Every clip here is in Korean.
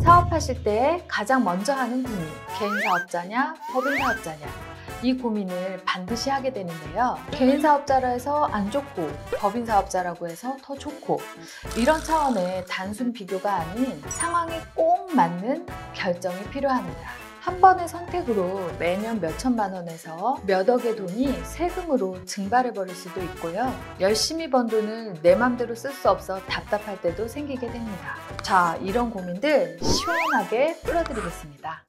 사업하실 때 가장 먼저 하는 고민, 개인 사업자냐, 법인 사업자냐, 이 고민을 반드시 하게 되는데요. 개인 사업자라 해서 안 좋고 법인 사업자라고 해서 더 좋고, 이런 차원의 단순 비교가 아닌 상황에 꼭 맞는 결정이 필요합니다. 한 번의 선택으로 매년 몇 천만 원에서 몇 억의 돈이 세금으로 증발해 버릴 수도 있고요. 열심히 번 돈을 내 맘대로 쓸 수 없어 답답할 때도 생기게 됩니다. 자, 이런 고민들 시원하게 풀어드리겠습니다.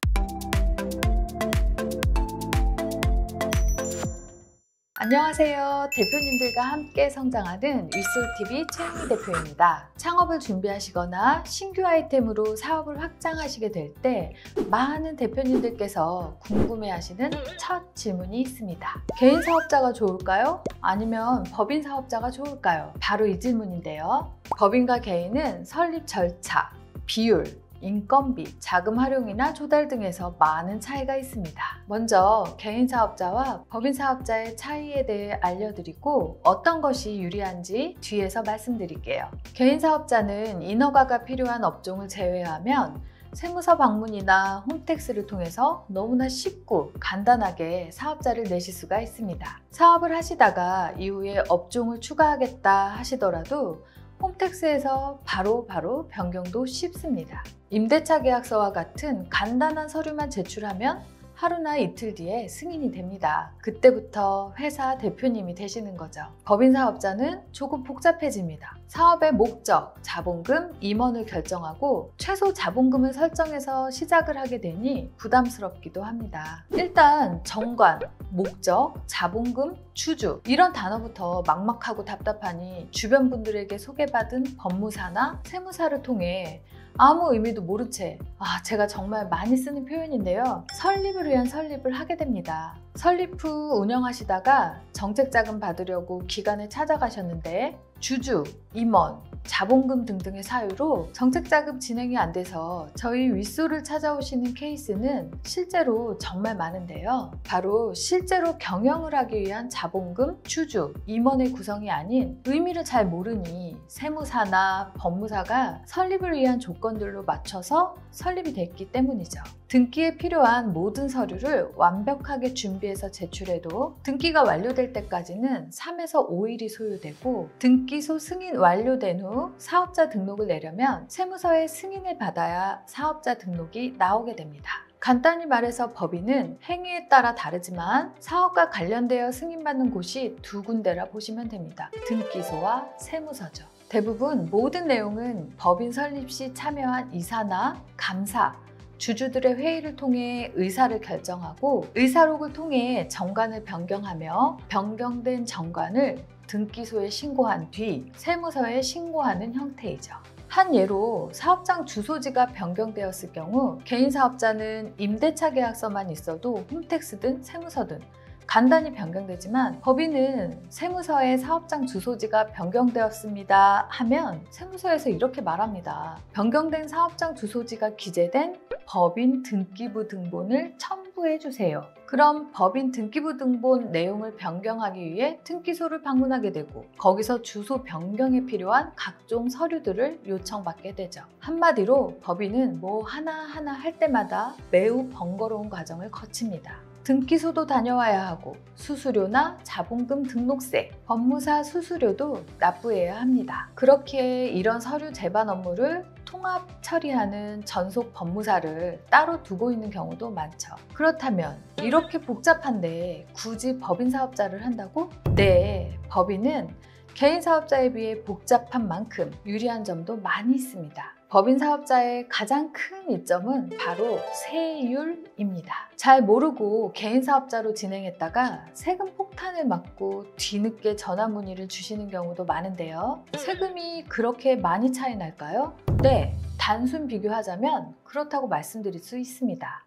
안녕하세요. 대표님들과 함께 성장하는 윗솔TV 최은희 대표입니다. 창업을 준비하시거나 신규 아이템으로 사업을 확장하시게 될 때 많은 대표님들께서 궁금해하시는 첫 질문이 있습니다. 개인 사업자가 좋을까요? 아니면 법인 사업자가 좋을까요? 바로 이 질문인데요. 법인과 개인은 설립 절차, 비율, 인건비, 자금 활용이나 조달 등에서 많은 차이가 있습니다. 먼저 개인 사업자와 법인 사업자의 차이에 대해 알려드리고 어떤 것이 유리한지 뒤에서 말씀드릴게요. 개인 사업자는 인허가가 필요한 업종을 제외하면 세무서 방문이나 홈택스를 통해서 너무나 쉽고 간단하게 사업자를 내실 수가 있습니다. 사업을 하시다가 이후에 업종을 추가하겠다 하시더라도 홈택스에서 바로 변경도 쉽습니다. 임대차 계약서와 같은 간단한 서류만 제출하면 하루나 이틀 뒤에 승인이 됩니다. 그때부터 회사 대표님이 되시는 거죠. 법인 사업자는 조금 복잡해집니다. 사업의 목적, 자본금, 임원을 결정하고 최소 자본금을 설정해서 시작을 하게 되니 부담스럽기도 합니다. 일단 정관, 목적, 자본금, 주주, 이런 단어부터 막막하고 답답하니 주변 분들에게 소개받은 법무사나 세무사를 통해 아무 의미도 모른 채, 제가 정말 많이 쓰는 표현인데요. 설립을 위한 설립을 하게 됩니다. 설립 후 운영하시다가 정책자금 받으려고 기관에 찾아가셨는데 주주, 임원, 자본금 등등의 사유로 정책자금 진행이 안 돼서 저희 윗솔을 찾아오시는 케이스는 실제로 정말 많은데요. 바로 실제로 경영을 하기 위한 자본금, 주주, 임원의 구성이 아닌 의미를 잘 모르니 세무사나 법무사가 설립을 위한 조건들로 맞춰서 설립이 됐기 때문이죠. 등기에 필요한 모든 서류를 완벽하게 준비해서 제출해도 등기가 완료될 때까지는 3에서 5일이 소요되고, 등기소 승인 완료된 후 사업자 등록을 내려면 세무서의 승인을 받아야 사업자 등록이 나오게 됩니다. 간단히 말해서 법인은 행위에 따라 다르지만 사업과 관련되어 승인받는 곳이 두 군데라 보시면 됩니다. 등기소와 세무서죠. 대부분 모든 내용은 법인 설립 시 참여한 이사나 감사, 주주들의 회의를 통해 의사를 결정하고, 의사록을 통해 정관을 변경하며 변경된 정관을 등기소에 신고한 뒤 세무서에 신고하는 형태이죠. 한 예로 사업장 주소지가 변경되었을 경우 개인 사업자는 임대차 계약서만 있어도 홈택스든 세무서든 간단히 변경되지만, 법인은 세무서에 사업장 주소지가 변경되었습니다 하면 세무서에서 이렇게 말합니다. 변경된 사업장 주소지가 기재된 법인 등기부 등본을 첨부해 주세요. 그럼 법인 등기부 등본 내용을 변경하기 위해 등기소를 방문하게 되고, 거기서 주소 변경에 필요한 각종 서류들을 요청받게 되죠. 한마디로 법인은 뭐 하나하나 할 때마다 매우 번거로운 과정을 거칩니다. 등기소도 다녀와야 하고, 수수료나 자본금 등록세, 법무사 수수료도 납부해야 합니다. 그렇기에 이런 서류 제반 업무를 통합 처리하는 전속 법무사를 따로 두고 있는 경우도 많죠. 그렇다면 이렇게 복잡한데 굳이 법인 사업자를 한다고? 네, 법인은 개인 사업자에 비해 복잡한 만큼 유리한 점도 많이 있습니다. 법인 사업자의 가장 큰 이점은 바로 세율입니다. 잘 모르고 개인 사업자로 진행했다가 세금 폭탄을 맞고 뒤늦게 전화 문의를 주시는 경우도 많은데요. 세금이 그렇게 많이 차이 날까요? 네, 단순 비교하자면 그렇다고 말씀드릴 수 있습니다.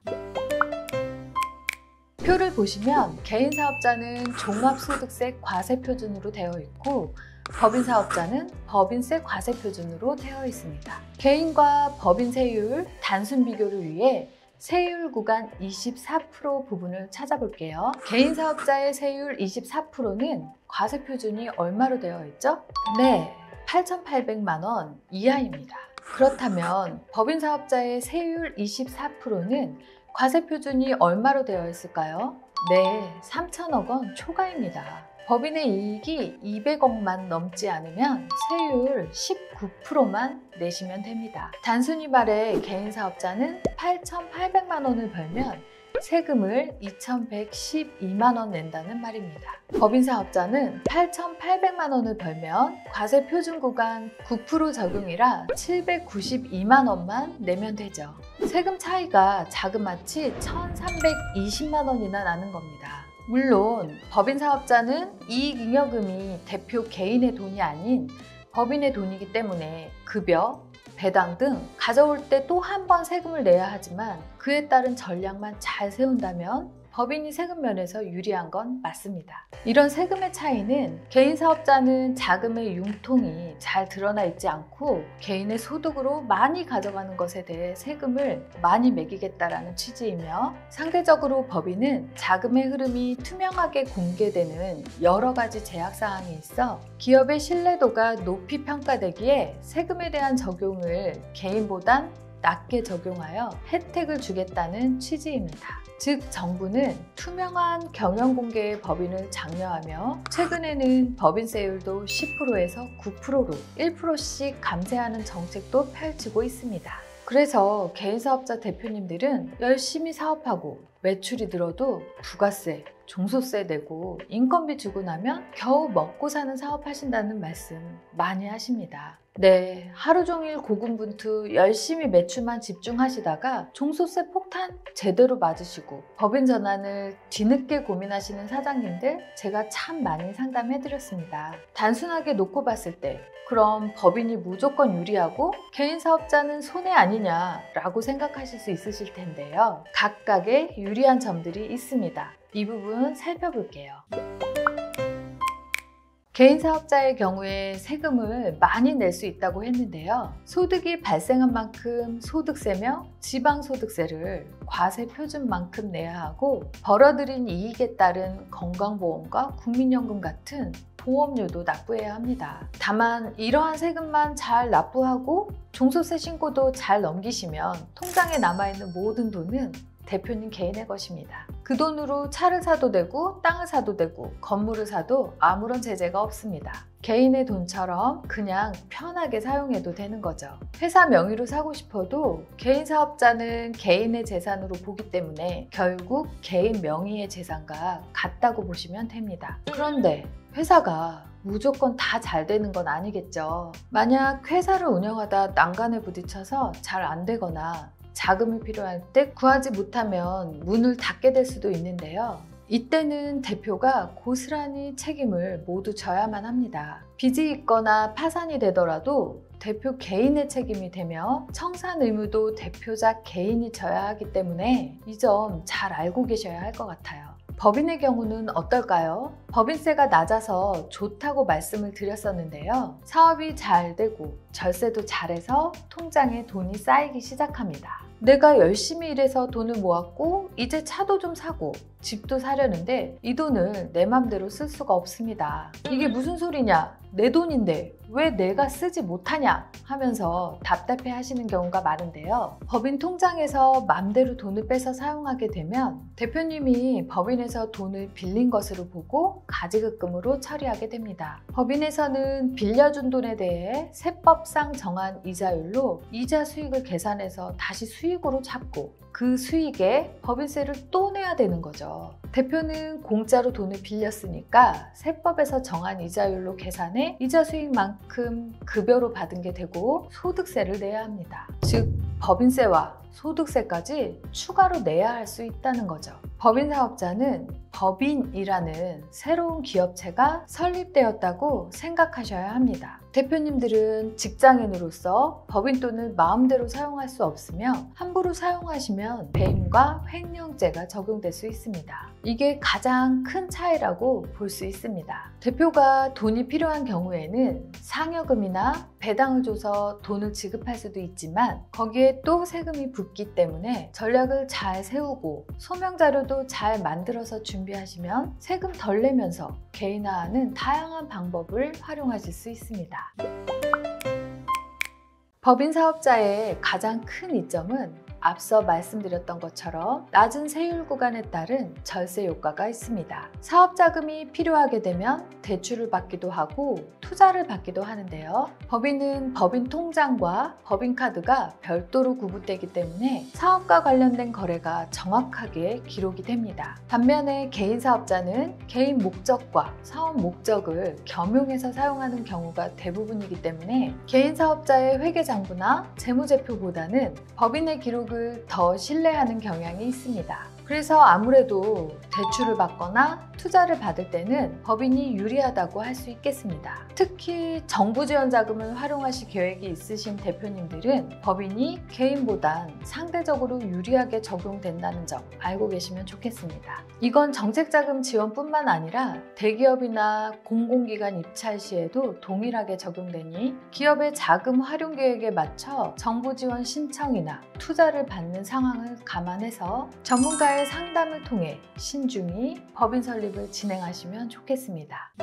표를 보시면 개인 사업자는 종합소득세 과세표준으로 되어 있고, 법인 사업자는 법인세 과세표준으로 되어 있습니다. 개인과 법인 세율 단순 비교를 위해 세율 구간 24% 부분을 찾아볼게요. 개인 사업자의 세율 24%는 과세표준이 얼마로 되어 있죠? 네, 8,800만 원 이하입니다. 그렇다면 법인 사업자의 세율 24%는 과세 표준이 얼마로 되어 있을까요? 네, 3천억 원 초과입니다. 법인의 이익이 200억만 넘지 않으면 세율 19%만 내시면 됩니다. 단순히 말해 개인 사업자는 8,800만 원을 벌면 세금을 2,112만 원 낸다는 말입니다. 법인 사업자는 8,800만 원을 벌면 과세 표준 구간 9% 적용이라 792만 원만 내면 되죠. 세금 차이가 자그마치 1,320만 원이나 나는 겁니다. 물론 법인 사업자는 이익잉여금이 대표 개인의 돈이 아닌 법인의 돈이기 때문에 급여, 배당 등 가져올 때 또 한 번 세금을 내야 하지만 그에 따른 전략만 잘 세운다면 법인이 세금 면에서 유리한 건 맞습니다. 이런 세금의 차이는 개인 사업자는 자금의 융통이 잘 드러나 있지 않고 개인의 소득으로 많이 가져가는 것에 대해 세금을 많이 매기겠다라는 취지이며, 상대적으로 법인은 자금의 흐름이 투명하게 공개되는 여러 가지 제약사항이 있어 기업의 신뢰도가 높이 평가되기에 세금에 대한 적용을 개인보단 낮게 적용하여 혜택을 주겠다는 취지입니다. 즉, 정부는 투명한 경영 공개의 법인을 장려하며 최근에는 법인세율도 10%에서 9%로 1%씩 감세하는 정책도 펼치고 있습니다. 그래서 개인 사업자 대표님들은 열심히 사업하고 매출이 늘어도 부가세, 종소세 내고 인건비 주고 나면 겨우 먹고 사는 사업하신다는 말씀 많이 하십니다. 네, 하루 종일 고군분투 열심히 매출만 집중하시다가 종소세 폭탄 제대로 맞으시고 법인 전환을 뒤늦게 고민하시는 사장님들 제가 참 많이 상담해드렸습니다. 단순하게 놓고 봤을 때 그럼 법인이 무조건 유리하고 개인 사업자는 손해 아니냐라고 생각하실 수 있으실 텐데요. 각각의 유리한 점들이 있습니다. 이 부분 살펴볼게요. 개인 사업자의 경우에 세금을 많이 낼 수 있다고 했는데요. 소득이 발생한 만큼 소득세며 지방소득세를 과세 표준만큼 내야 하고 벌어들인 이익에 따른 건강보험과 국민연금 같은 보험료도 납부해야 합니다. 다만 이러한 세금만 잘 납부하고 종소세 신고도 잘 넘기시면 통장에 남아있는 모든 돈은 대표님 개인의 것입니다. 그 돈으로 차를 사도 되고 땅을 사도 되고 건물을 사도 아무런 제재가 없습니다. 개인의 돈처럼 그냥 편하게 사용해도 되는 거죠. 회사 명의로 사고 싶어도 개인 사업자는 개인의 재산으로 보기 때문에 결국 개인 명의의 재산과 같다고 보시면 됩니다. 그런데 회사가 무조건 다 잘 되는 건 아니겠죠. 만약 회사를 운영하다 난간에 부딪혀서 잘 안 되거나 자금이 필요할 때 구하지 못하면 문을 닫게 될 수도 있는데요. 이때는 대표가 고스란히 책임을 모두 져야만 합니다. 빚이 있거나 파산이 되더라도 대표 개인의 책임이 되며 청산 의무도 대표자 개인이 져야 하기 때문에 이 점 잘 알고 계셔야 할 것 같아요. 법인의 경우는 어떨까요? 법인세가 낮아서 좋다고 말씀을 드렸었는데요. 사업이 잘 되고 절세도 잘해서 통장에 돈이 쌓이기 시작합니다. 내가 열심히 일해서 돈을 모았고 이제 차도 좀 사고 집도 사려는데 이 돈을 내 맘대로 쓸 수가 없습니다. 이게 무슨 소리냐? 내 돈인데 왜 내가 쓰지 못하냐? 하면서 답답해 하시는 경우가 많은데요. 법인 통장에서 맘대로 돈을 빼서 사용하게 되면 대표님이 법인에서 돈을 빌린 것으로 보고 가지급금으로 처리하게 됩니다. 법인에서는 빌려준 돈에 대해 세법상 정한 이자율로 이자 수익을 계산해서 다시 수익으로 잡고 그 수익에 법인세를 또 내야 되는 거죠. 대표는 공짜로 돈을 빌렸으니까 세법에서 정한 이자율로 계산해 이자 수익만큼 급여로 받은 게 되고 소득세를 내야 합니다. 즉 법인세와 소득세까지 추가로 내야 할 수 있다는 거죠. 법인 사업자는 법인이라는 새로운 기업체가 설립되었다고 생각하셔야 합니다. 대표님들은 직장인으로서 법인 돈을 마음대로 사용할 수 없으며 함부로 사용하시면 배임과 횡령죄가 적용될 수 있습니다. 이게 가장 큰 차이라고 볼 수 있습니다. 대표가 돈이 필요한 경우에는 상여금이나 배당을 줘서 돈을 지급할 수도 있지만 거기에 또 세금이 붙기 때문에 전략을 잘 세우고 소명자료도 잘 만들어서 준비하시면 세금 덜 내면서 개인화하는 다양한 방법을 활용하실 수 있습니다. 법인 사업자의 가장 큰 이점은 앞서 말씀드렸던 것처럼 낮은 세율 구간에 따른 절세 효과가 있습니다. 사업 자금이 필요하게 되면 대출을 받기도 하고 투자를 받기도 하는데요. 법인은 법인 통장과 법인 카드가 별도로 구분되기 때문에 사업과 관련된 거래가 정확하게 기록이 됩니다. 반면에 개인 사업자는 개인 목적과 사업 목적을 겸용해서 사용하는 경우가 대부분이기 때문에 개인 사업자의 회계장부나 재무제표보다는 법인의 기록을 더 신뢰하는 경향이 있습니다. 그래서 아무래도 대출을 받거나 투자를 받을 때는 법인이 유리하다고 할 수 있겠습니다. 특히 정부 지원 자금을 활용하실 계획이 있으신 대표님들은 법인이 개인보단 상대적으로 유리하게 적용된다는 점 알고 계시면 좋겠습니다. 이건 정책자금 지원뿐만 아니라 대기업이나 공공기관 입찰 시에도 동일하게 적용되니 기업의 자금 활용 계획에 맞춰 정부 지원 신청이나 투자를 받는 상황을 감안해서 전문가의 상담을 통해 신중히 법인 설립을 진행하시면 좋겠습니다.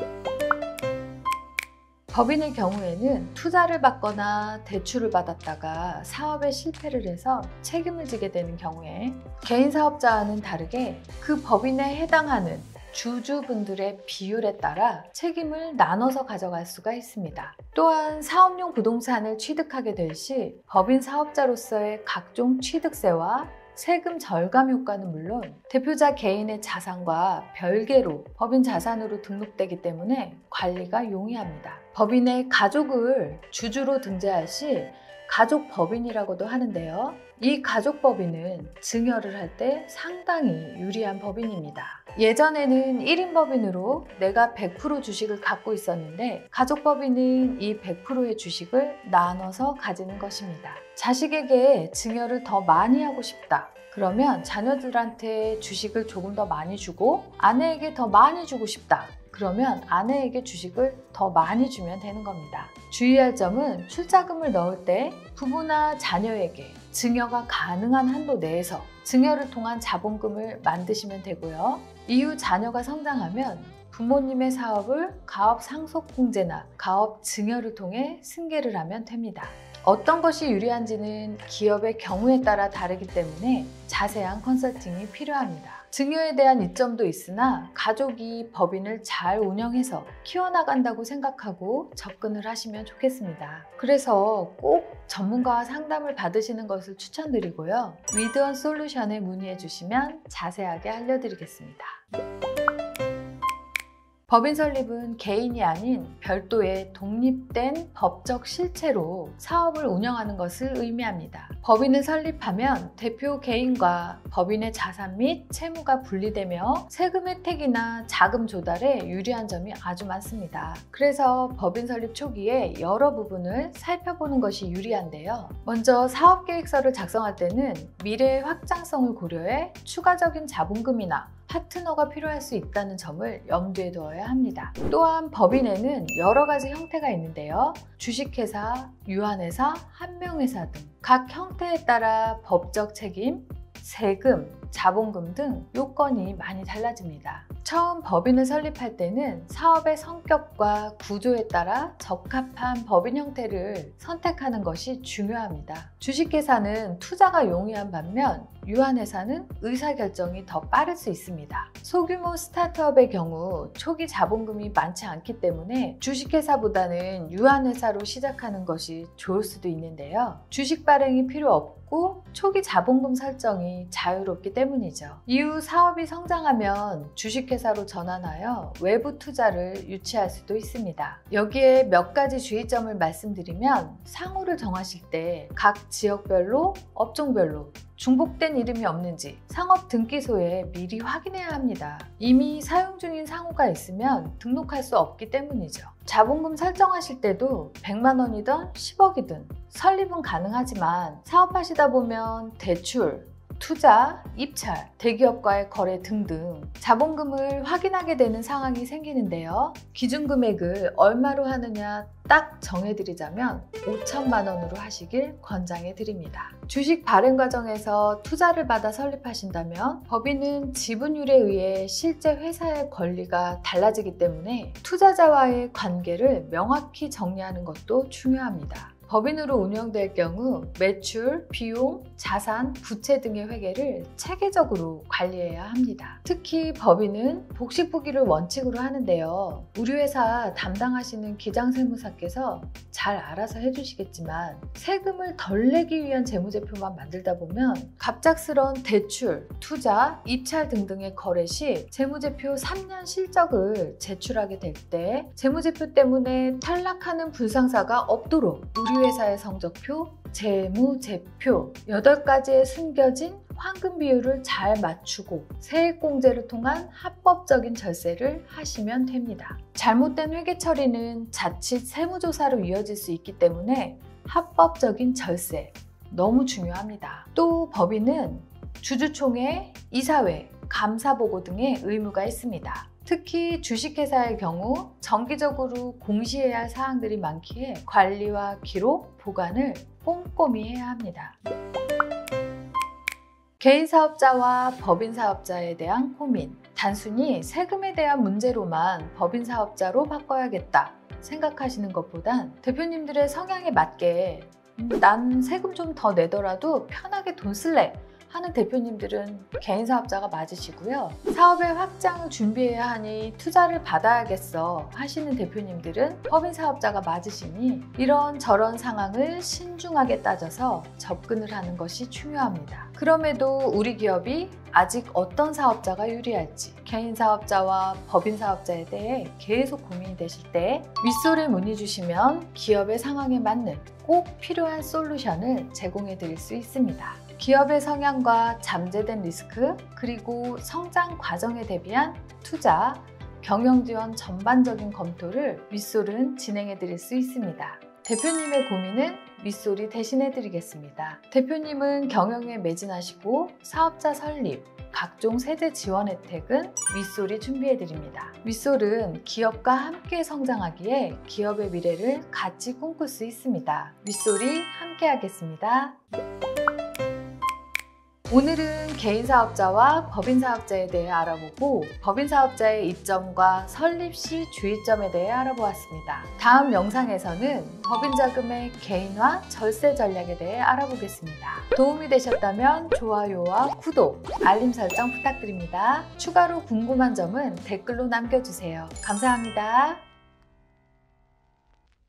법인의 경우에는 투자를 받거나 대출을 받았다가 사업에 실패를 해서 책임을 지게 되는 경우에 개인 사업자와는 다르게 그 법인에 해당하는 주주분들의 비율에 따라 책임을 나눠서 가져갈 수가 있습니다. 또한 사업용 부동산을 취득하게 될 시 법인 사업자로서의 각종 취득세와 세금 절감 효과는 물론 대표자 개인의 자산과 별개로 법인 자산으로 등록되기 때문에 관리가 용이합니다. 법인의 가족을 주주로 등재할 시 가족법인이라고도 하는데요. 이 가족법인은 증여를 할 때 상당히 유리한 법인입니다. 예전에는 1인 법인으로 내가 100% 주식을 갖고 있었는데 가족법인은 이 100%의 주식을 나눠서 가지는 것입니다. 자식에게 증여를 더 많이 하고 싶다. 그러면 자녀들한테 주식을 조금 더 많이 주고 아내에게 더 많이 주고 싶다. 그러면 아내에게 주식을 더 많이 주면 되는 겁니다. 주의할 점은 출자금을 넣을 때 부부나 자녀에게 증여가 가능한 한도 내에서 증여를 통한 자본금을 만드시면 되고요. 이후 자녀가 성장하면 부모님의 사업을 가업 상속공제나 가업 증여를 통해 승계를 하면 됩니다. 어떤 것이 유리한지는 기업의 경우에 따라 다르기 때문에 자세한 컨설팅이 필요합니다. 증여에 대한 이점도 있으나 가족이 법인을 잘 운영해서 키워나간다고 생각하고 접근을 하시면 좋겠습니다. 그래서 꼭 전문가와 상담을 받으시는 것을 추천드리고요. 위드원 솔루션에 문의해 주시면 자세하게 알려드리겠습니다. 법인 설립은 개인이 아닌 별도의 독립된 법적 실체로 사업을 운영하는 것을 의미합니다. 법인을 설립하면 대표 개인과 법인의 자산 및 채무가 분리되며 세금 혜택이나 자금 조달에 유리한 점이 아주 많습니다. 그래서 법인 설립 초기에 여러 부분을 살펴보는 것이 유리한데요. 먼저 사업계획서를 작성할 때는 미래의 확장성을 고려해 추가적인 자본금이나 파트너가 필요할 수 있다는 점을 염두에 두어야 합니다. 또한 법인에는 여러 가지 형태가 있는데요. 주식회사, 유한회사, 한명회사 등 각 형태에 따라 법적 책임, 세금, 자본금 등 요건이 많이 달라집니다. 처음 법인을 설립할 때는 사업의 성격과 구조에 따라 적합한 법인 형태를 선택하는 것이 중요합니다. 주식회사는 투자가 용이한 반면 유한회사는 의사결정이 더 빠를 수 있습니다. 소규모 스타트업의 경우 초기 자본금이 많지 않기 때문에 주식회사보다는 유한회사로 시작하는 것이 좋을 수도 있는데요. 주식 발행이 필요 없고 초기 자본금 설정이 자유롭기 때문이죠. 이후 사업이 성장하면 주식회사로 전환하여 외부 투자를 유치할 수도 있습니다. 여기에 몇 가지 주의점을 말씀드리면 상호를 정하실 때 각 지역별로, 업종별로 중복된 이름이 없는지 상업 등기소에 미리 확인해야 합니다. 이미 사용 중인 상호가 있으면 등록할 수 없기 때문이죠. 자본금 설정하실 때도 100만 원이든 10억이든 설립은 가능하지만 사업하시다 보면 대출, 투자, 입찰, 대기업과의 거래 등등 자본금을 확인하게 되는 상황이 생기는데요. 기준금액을 얼마로 하느냐 딱 정해드리자면 5천만 원으로 하시길 권장해 드립니다. 주식 발행 과정에서 투자를 받아 설립하신다면 법인은 지분율에 의해 실제 회사의 권리가 달라지기 때문에 투자자와의 관계를 명확히 정리하는 것도 중요합니다. 법인으로 운영될 경우 매출, 비용, 자산, 부채 등의 회계를 체계적으로 관리해야 합니다. 특히 법인은 복식부기를 원칙으로 하는데요. 우리 회사 담당하시는 기장세무사께서 잘 알아서 해주시겠지만 세금을 덜 내기 위한 재무제표만 만들다 보면 갑작스러운 대출, 투자, 입찰 등등의 거래 시 재무제표 3년 실적을 제출하게 될 때 재무제표 때문에 탈락하는 불상사가 없도록 우리 회사의 성적표, 재무제표 8가지의 숨겨진 황금 비율을 잘 맞추고 세액공제를 통한 합법적인 절세를 하시면 됩니다. 잘못된 회계 처리는 자칫 세무조사로 이어질 수 있기 때문에 합법적인 절세 너무 중요합니다. 또 법인은 주주총회, 이사회, 감사보고 등의 의무가 있습니다. 특히 주식회사의 경우 정기적으로 공시해야 할 사항들이 많기에 관리와 기록, 보관을 꼼꼼히 해야 합니다. 개인사업자와 법인사업자에 대한 고민. 단순히 세금에 대한 문제로만 법인사업자로 바꿔야겠다 생각하시는 것보단 대표님들의 성향에 맞게 난 세금 좀 더 내더라도 편하게 돈 쓸래 하는 대표님들은 개인사업자가 맞으시고요. 사업의 확장을 준비해야 하니 투자를 받아야겠어 하시는 대표님들은 법인사업자가 맞으시니 이런저런 상황을 신중하게 따져서 접근을 하는 것이 중요합니다. 그럼에도 우리 기업이 아직 어떤 사업자가 유리할지 개인사업자와 법인사업자에 대해 계속 고민이 되실 때 윗솔에 문의 주시면 기업의 상황에 맞는 꼭 필요한 솔루션을 제공해 드릴 수 있습니다. 기업의 성향과 잠재된 리스크, 그리고 성장 과정에 대비한 투자, 경영 지원 전반적인 검토를 윗솔은 진행해 드릴 수 있습니다. 대표님의 고민은 윗솔이 대신해 드리겠습니다. 대표님은 경영에 매진하시고 사업자 설립, 각종 세대 지원 혜택은 윗솔이 준비해 드립니다. 윗솔은 기업과 함께 성장하기에 기업의 미래를 같이 꿈꿀 수 있습니다. 윗솔이 함께 하겠습니다. 오늘은 개인사업자와 법인사업자에 대해 알아보고 법인사업자의 이점과 설립 시 주의점에 대해 알아보았습니다. 다음 영상에서는 법인자금의 개인화 절세 전략에 대해 알아보겠습니다. 도움이 되셨다면 좋아요와 구독, 알림 설정 부탁드립니다. 추가로 궁금한 점은 댓글로 남겨주세요. 감사합니다.